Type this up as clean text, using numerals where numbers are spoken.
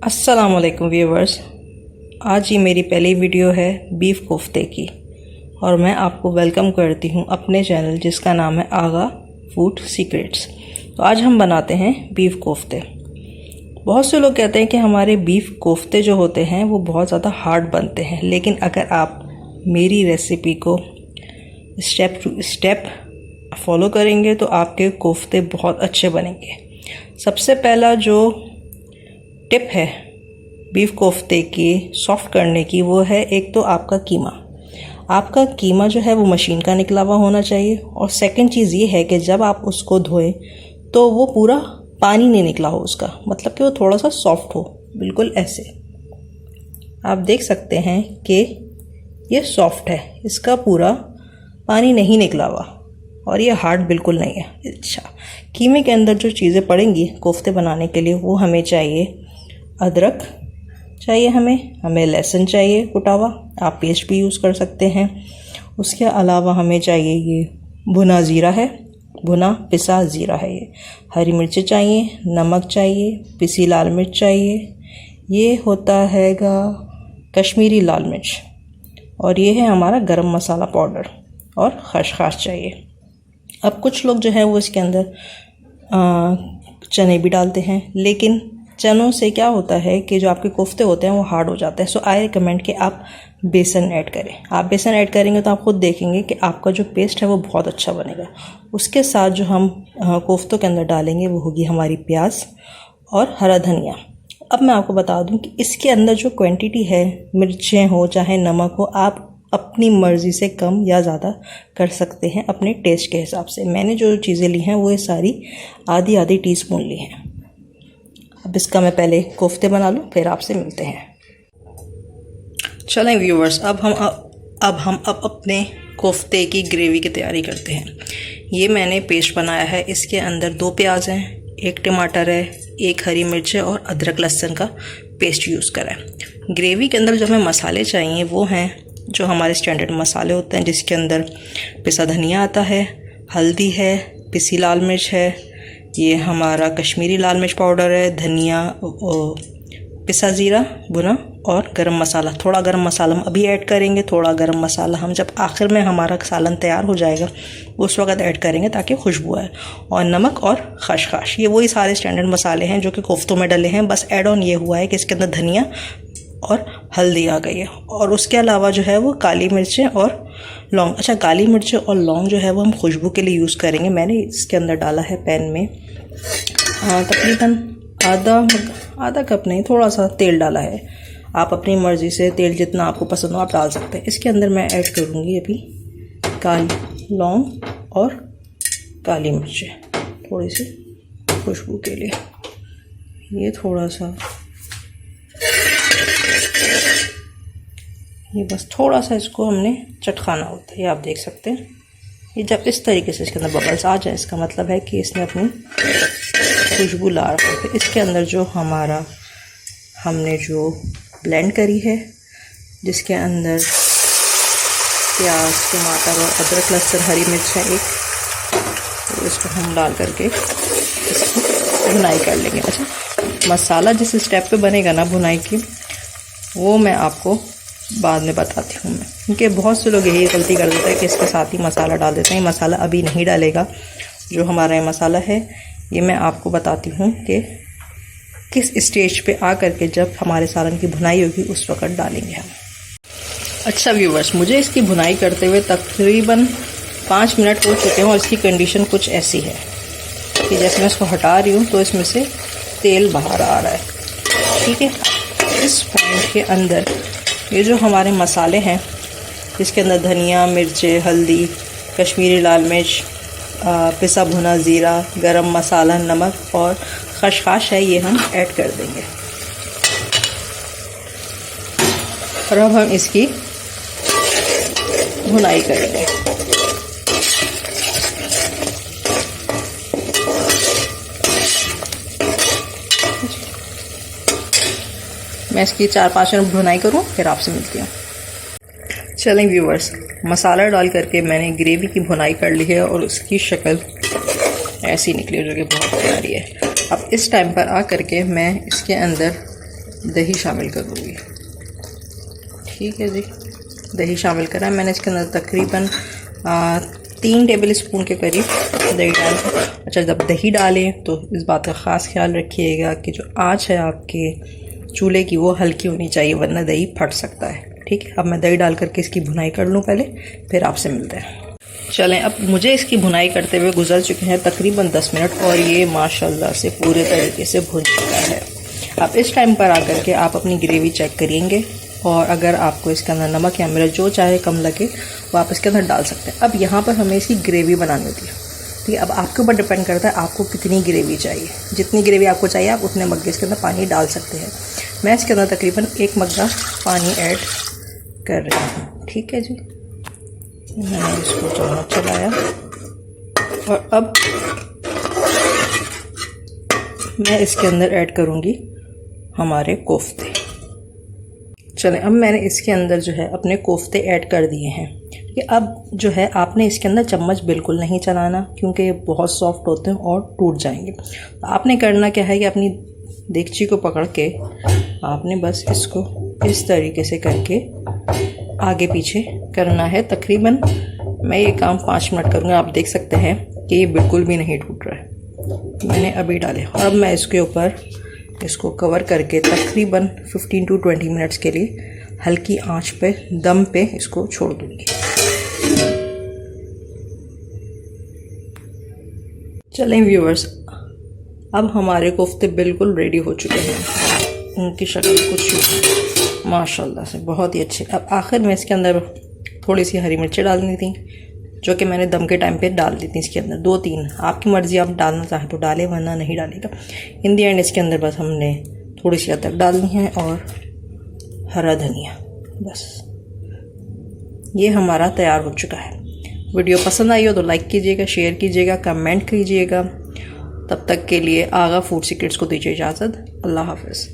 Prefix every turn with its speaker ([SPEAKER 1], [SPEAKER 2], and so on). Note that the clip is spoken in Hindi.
[SPEAKER 1] अस्सलाम वालेकुम व्यूवर्स। आज ये मेरी पहली वीडियो है बीफ कोफ्ते की और मैं आपको वेलकम करती हूँ अपने चैनल जिसका नाम है आगा फूड सीक्रेट्स। तो आज हम बनाते हैं बीफ कोफ्ते। बहुत से लोग कहते हैं कि हमारे बीफ कोफ्ते जो होते हैं वो बहुत ज़्यादा हार्ड बनते हैं, लेकिन अगर आप मेरी रेसिपी को स्टेप टू स्टेप फॉलो करेंगे तो आपके कोफ्ते बहुत अच्छे बनेंगे। सबसे पहला जो टिप है बीफ कोफ्ते की सॉफ्ट करने की वो है, एक तो आपका कीमा जो है वो मशीन का निकला हुआ होना चाहिए। और सेकंड चीज़ ये है कि जब आप उसको धोएं तो वो पूरा पानी नहीं निकला हो उसका, मतलब कि वो थोड़ा सा सॉफ्ट हो। बिल्कुल ऐसे आप देख सकते हैं कि ये सॉफ्ट है, इसका पूरा पानी नहीं निकला हुआ और ये हार्ड बिल्कुल नहीं है। अच्छा, कीमे के अंदर जो चीज़ें पड़ेंगी कोफ्ते बनाने के लिए वो हमें चाहिए अदरक चाहिए, हमें लहसुन चाहिए कुटा हुआ, आप पेस्ट भी यूज़ कर सकते हैं। उसके अलावा हमें चाहिए ये भुना ज़ीरा है, भुना पिसा ज़ीरा है, ये हरी मिर्चें चाहिए, नमक चाहिए, पिसी लाल मिर्च चाहिए, ये होता हैगा कश्मीरी लाल मिर्च, और ये है हमारा गरम मसाला पाउडर, और खसखस चाहिए। अब कुछ लोग जो है वो इसके अंदर चने भी डालते हैं, लेकिन चनों से क्या होता है कि जो आपके कोफ्ते होते हैं वो हार्ड हो जाते हैं। सो आई रिकमेंड कि आप बेसन ऐड करें। आप बेसन ऐड करेंगे तो आप खुद देखेंगे कि आपका जो पेस्ट है वो बहुत अच्छा बनेगा। उसके साथ जो हम कोफ्तों के अंदर डालेंगे वो होगी हमारी प्याज और हरा धनिया। अब मैं आपको बता दूं कि इसके अंदर जो क्वांटिटी है, मिर्चें हो चाहे नमक हो, आप अपनी मर्ज़ी से कम या ज़्यादा कर सकते हैं अपने टेस्ट के हिसाब से। मैंने जो चीज़ें ली हैं वो ये सारी आधी आधी टीस्पून ली हैं। अब इसका मैं पहले कोफ्ते बना लूँ, फिर आपसे मिलते हैं। चलें व्यूवर्स, अब हम अपने कोफ्ते की ग्रेवी की तैयारी करते हैं। ये मैंने पेस्ट बनाया है, इसके अंदर 2 प्याज हैं, 1 टमाटर है, 1 हरी मिर्च है और अदरक लहसुन का पेस्ट यूज़ करा है। ग्रेवी के अंदर जो हमें मसाले चाहिए वो हैं जो हमारे स्टैंडर्ड मसाले होते हैं, जिसके अंदर पिसा धनिया आता है, हल्दी है, पिसी लाल मिर्च है, ये हमारा कश्मीरी लाल मिर्च पाउडर है, धनिया, पिसा ज़ीरा भुना, और गरम मसाला। थोड़ा गरम मसाला हम अभी ऐड करेंगे, थोड़ा गरम मसाला हम जब आखिर में हमारा सालन तैयार हो जाएगा उस वक्त ऐड करेंगे ताकि खुशबू आए, और नमक और खसखस। ये वही सारे स्टैंडर्ड मसाले हैं जो कि कोफ्तों में डले हैं, बस ऐड ऑन ये हुआ है कि इसके अंदर धनिया और हल्दी आ गई है। और उसके अलावा जो है वो काली मिर्चें और लौंग। अच्छा, काली मिर्चें और लौंग जो है वो हम खुशबू के लिए यूज़ करेंगे। मैंने इसके अंदर डाला है पैन में तकरीबन आधा कप नहीं, थोड़ा सा तेल डाला है। आप अपनी मर्ज़ी से तेल जितना आपको पसंद हो आप डाल सकते हैं। इसके अंदर मैं ऐड करूँगी अभी काली लौंग और काली मिर्चें थोड़ी सी खुशबू के लिए। ये थोड़ा सा, ये बस थोड़ा सा इसको हमने चटकाना होता है। ये आप देख सकते हैं, ये जब इस तरीके से इसके अंदर बबल्स आ जाए इसका मतलब है कि इसने अपनी खुशबू ला रहा है। फिर इसके अंदर जो हमने जो ब्लेंड करी है, जिसके अंदर प्याज, टमाटर और अदरक लहसुन हरी मिर्च है एक, तो इसको हम डाल करके इसकी भुनाई कर लेंगे। अच्छा, मसाला जिस स्टेप पे बनेगा ना भुनाई की, वो मैं आपको बाद में बताती हूँ मैं, क्योंकि बहुत से लोग यही गलती कर देते हैं कि इसके साथ ही मसाला डाल देते हैं। मसाला अभी नहीं डालेगा। जो हमारा ये मसाला है ये मैं आपको बताती हूँ कि किस स्टेज पे आ करके जब हमारे सालन की भुनाई होगी उस वक्त डालेंगे हम। अच्छा व्यूवर्स, मुझे इसकी भुनाई करते हुए तकरीबन 5 मिनट हो चुके हैं और इसकी कंडीशन कुछ ऐसी है कि जैसे मैं इसको हटा रही हूँ तो इसमें से तेल बाहर आ रहा है। ठीक है, इस पॉइंट के अंदर ये जो हमारे मसाले हैं, जिसके अंदर धनिया, मिर्चें, हल्दी, कश्मीरी लाल मिर्च, पिसा भुना ज़ीरा, गरम मसाला, नमक और खसखस है, ये हम ऐड कर देंगे। और अब हम इसकी भुनाई करेंगे। मैं इसकी 4-5 मिनट भुनाई करूँ फिर आपसे मिलती हूँ। चलें व्यूवर्स, मसाला डाल करके मैंने ग्रेवी की भुनाई कर ली है और उसकी शक्ल ऐसी निकली जो कि बहुत प्यारी है। अब इस टाइम पर आ करके मैं इसके अंदर दही शामिल करूँगी। ठीक है जी, दही शामिल करा है मैंने। इसके अंदर तकरीबन 3 टेबल स्पून के करीब दही डाल। अच्छा, जब दही डालें तो इस बात का ख़ास ख्याल रखिएगा कि जो आँच है आपके चूल्हे की वो हल्की होनी चाहिए, वरना दही फट सकता है। ठीक है, अब मैं दही डाल करके इसकी भुनाई कर लूँ पहले, फिर आपसे मिलते हैं। चलें, अब मुझे इसकी भुनाई करते हुए गुजर चुके हैं तकरीबन 10 मिनट और ये माशाल्लाह से पूरे तरीके से भुन चुका है। अब इस टाइम पर आकर के आप अपनी ग्रेवी चेक करेंगे और अगर आपको इसके अंदर नमक या मिर्च जो चाहे कम लगे वो आप इसके अंदर डाल सकते हैं। अब यहाँ पर हमें इसकी ग्रेवी बनानी होती है। ठीक है, अब आपके ऊपर डिपेंड करता है आपको कितनी ग्रेवी चाहिए। जितनी ग्रेवी आपको चाहिए आप उतने मग्गे इसके अंदर पानी डाल सकते हैं। मैं इसके अंदर तकरीबन 1 मग्गा पानी ऐड कर रही हूँ। ठीक है जी, मैंने इसको चम्मच चलाया और अब मैं इसके अंदर ऐड करूँगी हमारे कोफ्ते। चलें, अब मैंने इसके अंदर जो है अपने कोफ्ते ऐड कर दिए हैं। कि अब जो है आपने इसके अंदर चम्मच बिल्कुल नहीं चलाना, क्योंकि ये बहुत सॉफ्ट होते हैं और टूट जाएंगे। तो आपने करना क्या है कि अपनी देगची को पकड़ के आपने बस इसको इस तरीके से करके आगे पीछे करना है। तकरीबन मैं ये काम 5 मिनट करूँगा। आप देख सकते हैं कि ये बिल्कुल भी नहीं टूट रहा है। मैंने अभी डाले और अब मैं इसके ऊपर इसको कवर करके तकरीबन 15 to 20 मिनट्स के लिए हल्की आंच पे दम पे इसको छोड़ दूँगी। चलें व्यूअर्स, अब हमारे कोफ्ते बिल्कुल रेडी हो चुके हैं। उनकी शक्ल कुछ माशाल्लाह से बहुत ही अच्छे। अब आखिर में इसके अंदर थोड़ी सी हरी मिर्चें डालनी थी, जो कि मैंने दम के टाइम पे डाल दी थी इसके अंदर 2-3। आपकी मर्ज़ी, आप डालना चाहें तो डालें वरना नहीं डालेगा। इन दी एंड इसके अंदर बस हमने थोड़ी सी अदरक डालनी है और हरा धनिया। बस ये हमारा तैयार हो चुका है। वीडियो पसंद आई हो तो लाइक कीजिएगा, शेयर कीजिएगा, कमेंट कीजिएगा। तब तक के लिए आगा फूड सीक्रेट्स को दीजिए इजाज़त। अल्लाह हाफ़िज़।